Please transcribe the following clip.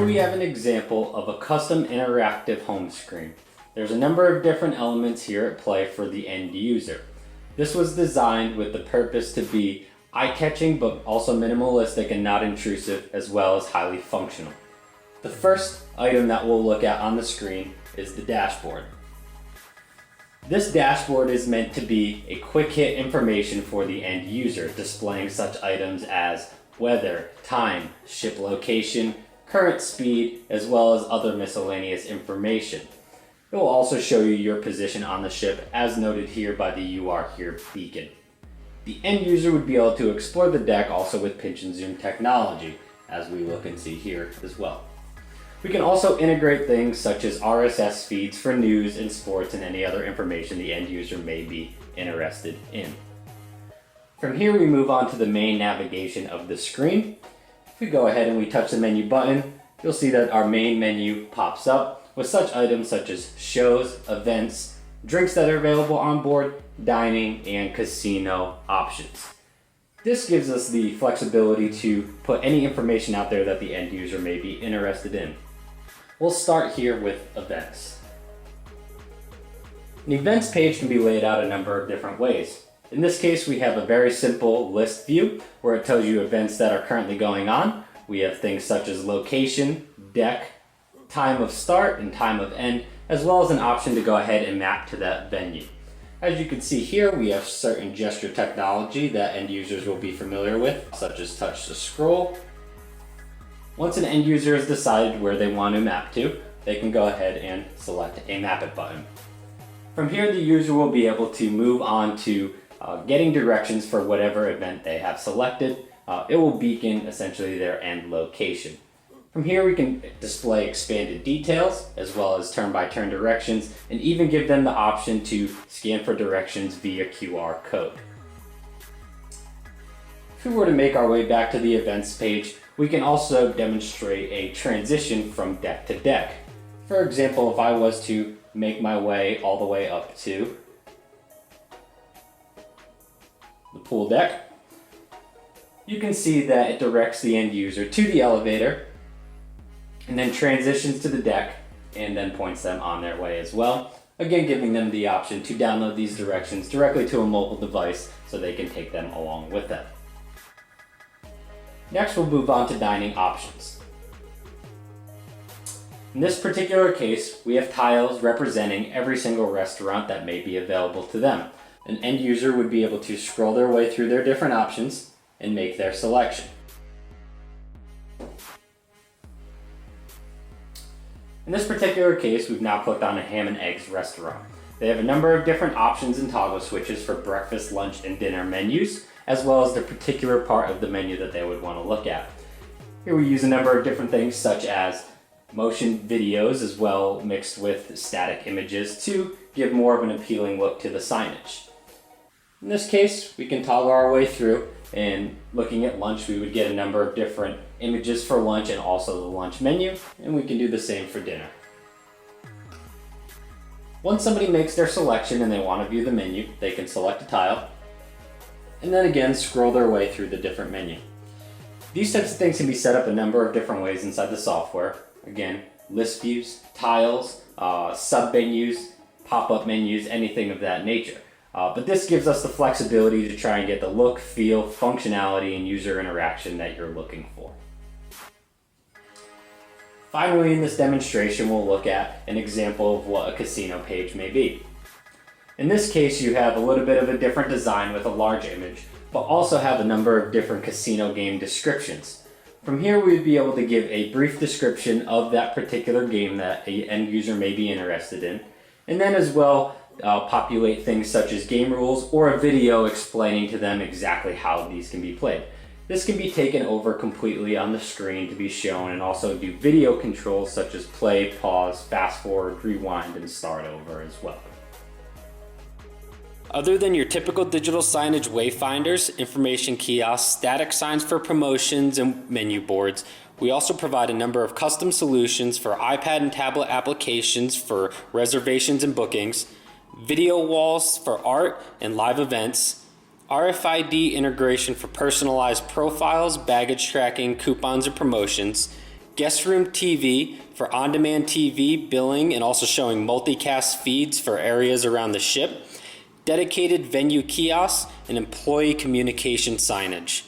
Here we have an example of a custom interactive home screen. There's a number of different elements here at play for the end user. This was designed with the purpose to be eye-catching but also minimalistic and not intrusive, as well as highly functional. The first item that we'll look at on the screen is the dashboard. This dashboard is meant to be a quick hit information for the end user, displaying such items as weather, time, ship location, current speed, as well as other miscellaneous information. It will also show you your position on the ship, as noted here by the "You Are Here" beacon. The end user would be able to explore the deck also with pinch and zoom technology, as we look and see here as well. We can also integrate things such as RSS feeds for news and sports and any other information the end user may be interested in. From here we move on to the main navigation of the screen. If we go ahead and we touch the menu button, you'll see that our main menu pops up with such items such as shows, events, drinks that are available on board, dining, and casino options. This gives us the flexibility to put any information out there that the end user may be interested in. We'll start here with events. An events page can be laid out a number of different ways. In this case, we have a very simple list view where it tells you events that are currently going on. We have things such as location, deck, time of start, and time of end, as well as an option to go ahead and map to that venue. As you can see here, we have certain gesture technology that end users will be familiar with, such as touch to scroll. Once an end user has decided where they want to map to, they can go ahead and select a Map It button. From here, the user will be able to move on to getting directions for whatever event they have selected. It will beacon essentially their end location. From here, we can display expanded details as well as turn-by-turn directions, and even give them the option to scan for directions via QR code. If we were to make our way back to the events page, we can also demonstrate a transition from deck to deck. For example, if I was to make my way all the way up to the pool deck, you can see that it directs the end user to the elevator and then transitions to the deck and then points them on their way as well. Again, giving them the option to download these directions directly to a mobile device so they can take them along with them. Next, we'll move on to dining options. In this particular case, we have tiles representing every single restaurant that may be available to them. An end user would be able to scroll their way through their different options and make their selection. In this particular case, we've now clicked on a ham and eggs restaurant. They have a number of different options and toggle switches for breakfast, lunch, and dinner menus, as well as the particular part of the menu that they would want to look at. Here we use a number of different things such as motion videos as well mixed with static images to give more of an appealing look to the signage. In this case, we can toggle our way through, and looking at lunch, we would get a number of different images for lunch and also the lunch menu, and we can do the same for dinner. Once somebody makes their selection and they want to view the menu, they can select a tile, and then again scroll their way through the different menu. These types of things can be set up a number of different ways inside the software. Again, list views, tiles, sub-menus, pop-up menus, anything of that nature. But this gives us the flexibility to try and get the look, feel, functionality, and user interaction that you're looking for. Finally, in this demonstration, we'll look at an example of what a casino page may be. In this case, you have a little bit of a different design with a large image, but also have a number of different casino game descriptions. From here, we'd be able to give a brief description of that particular game that an end user may be interested in, and then as well populate things such as game rules or a video explaining to them exactly how these can be played. This can be taken over completely on the screen to be shown, and also do video controls such as play, pause, fast forward, rewind, and start over as well. Other than your typical digital signage wayfinders, information kiosks, static signs for promotions, and menu boards, we also provide a number of custom solutions for iPad and tablet applications for reservations and bookings, video walls for art and live events, RFID integration for personalized profiles, baggage tracking, coupons, and promotions, guest room TV for on-demand TV billing and also showing multicast feeds for areas around the ship, dedicated venue kiosks, and employee communication signage.